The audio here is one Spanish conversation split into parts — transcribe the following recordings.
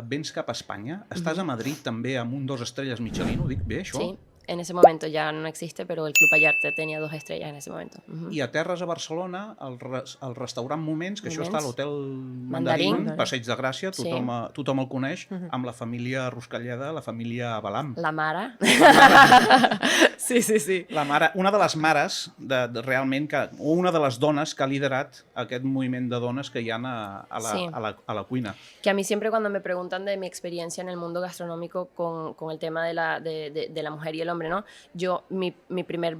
vens cap a Espanya, estàs a Madrid també amb un 2 estrelles Michelin, ho dic bé, això? Sí, en ese momento ya no existe, pero el Club Ayarte tenía 2 estrellas en ese momento. I aterres a Barcelona, al restaurant Moments, que això està a l'hotel Mandarín. Mandarín, Passeig de Gràcia, tothom el coneix, amb la família Ruscalleda, la família Balam. La Mara. Sí, sí, sí. La mare, una de les mares, realment, o una de les dones que ha liderat aquest moviment de dones que hi ha a la cuina. Que a mí siempre cuando me preguntan de mi experiencia en el mundo gastronómico con el tema de la mujer y el hombre, ¿no? Mi primer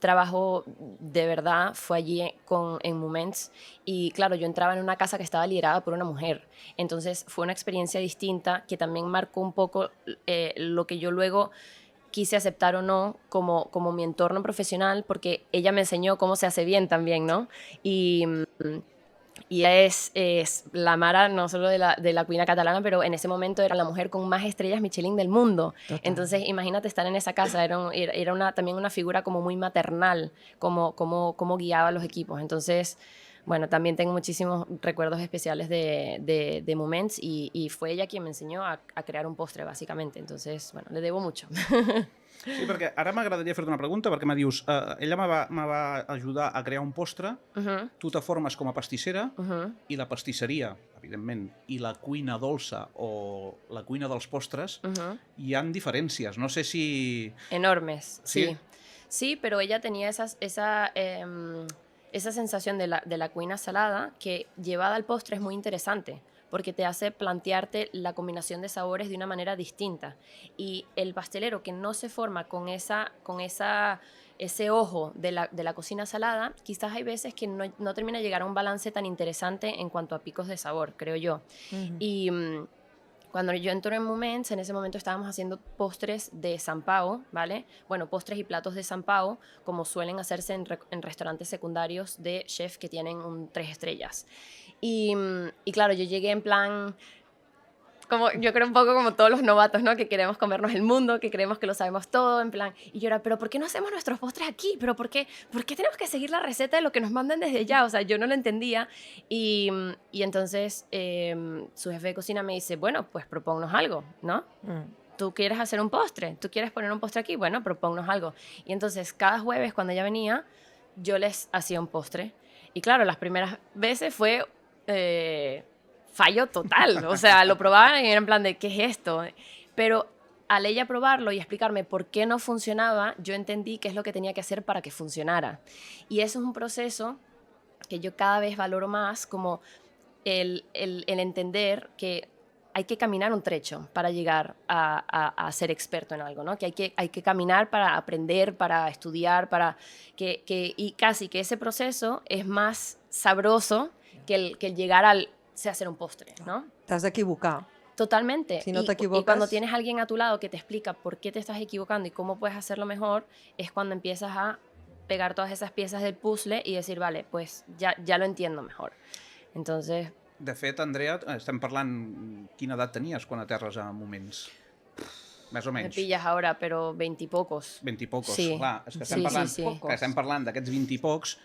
trabajo de verdad fue allí en Moments y claro, yo entraba en una casa que estaba liderada por una mujer. Entonces fue una experiencia distinta que también marcó un poco lo que yo luego quise aceptar o no como mi entorno profesional, porque ella me enseñó cómo se hace bien también, ¿no? Y ella es la Mara no solo de la cuina catalana, pero en ese momento era la mujer con más estrellas Michelin del mundo. Total. Entonces imagínate estar en esa casa, era también una figura como muy maternal, como guiaba a los equipos. Entonces, bueno, también tengo muchísimos recuerdos especiales de Moments y fue ella quien me enseñó a crear un postre, básicamente. Entonces, bueno, le debo mucho. Sí, perquè ara m'agradaria fer-te una pregunta, perquè me dius, ella me va ajudar a crear un postre, tu te formes com a pastissera, i la pastisseria, evidentment, i la cuina dolça o la cuina dels postres, hi han diferències. No sé si... Enormes, sí. Sí, pero ella tenía esa sensación de la cuina salada que llevada al postre es muy interesante, porque te hace plantearte la combinación de sabores de una manera distinta. Y el pastelero que no se forma con ese ojo de la cocina salada, quizás hay veces que no termina de llegar a un balance tan interesante en cuanto a picos de sabor, creo yo. Y cuando yo entro en Moments, en ese momento estábamos haciendo postres de San Pau, ¿vale? Bueno, postres y platos de San Pau, como suelen hacerse en restaurantes secundarios de chef que tienen 3 estrellas. Y claro, yo llegué en plan, yo creo un poco como todos los novatos, ¿no? Que queremos comernos el mundo, que creemos que lo sabemos todo, en plan, y yo era, pero ¿por qué no hacemos nuestros postres aquí? ¿Pero por qué tenemos que seguir la receta de lo que nos mandan desde allá? O sea, yo no lo entendía. Y entonces su jefe de cocina me dice, bueno, pues propónnos algo, ¿no? ¿Tú quieres hacer un postre? ¿Tú quieres poner un postre aquí? Bueno, propónnos algo. Y entonces cada jueves cuando ella venía, yo les hacía un postre. Y claro, las primeras veces fue fallo total. O sea, lo probaban y era en plan de, ¿qué es esto? Pero al ella probarlo y explicarme por qué no funcionaba, yo entendí qué es lo que tenía que hacer para que funcionara. Y eso es un proceso que yo cada vez valoro más, como el entender que hay que caminar un trecho para llegar a ser experto en algo, ¿no? Que hay que caminar para aprender, para estudiar, y casi que ese proceso es más sabroso que el llegar sé hacer un postre, ¿no? T'has d'equivocar. Totalmente. Si no t'equivoques... Y cuando tienes a alguien a tu lado que te explica por qué te estás equivocando y cómo puedes hacerlo mejor, es cuando empiezas a pegar todas esas piezas del puzzle y decir, vale, pues ya lo entiendo mejor. Entonces... De fet, Andrea, estem parlant... Quina edat tenies quan aterres a Moments? Més o menys. Me pillas ahora, pero 20 y pocos. 20 i pocos, sí. clar. És que estem parlant d'aquests 20 i pocs.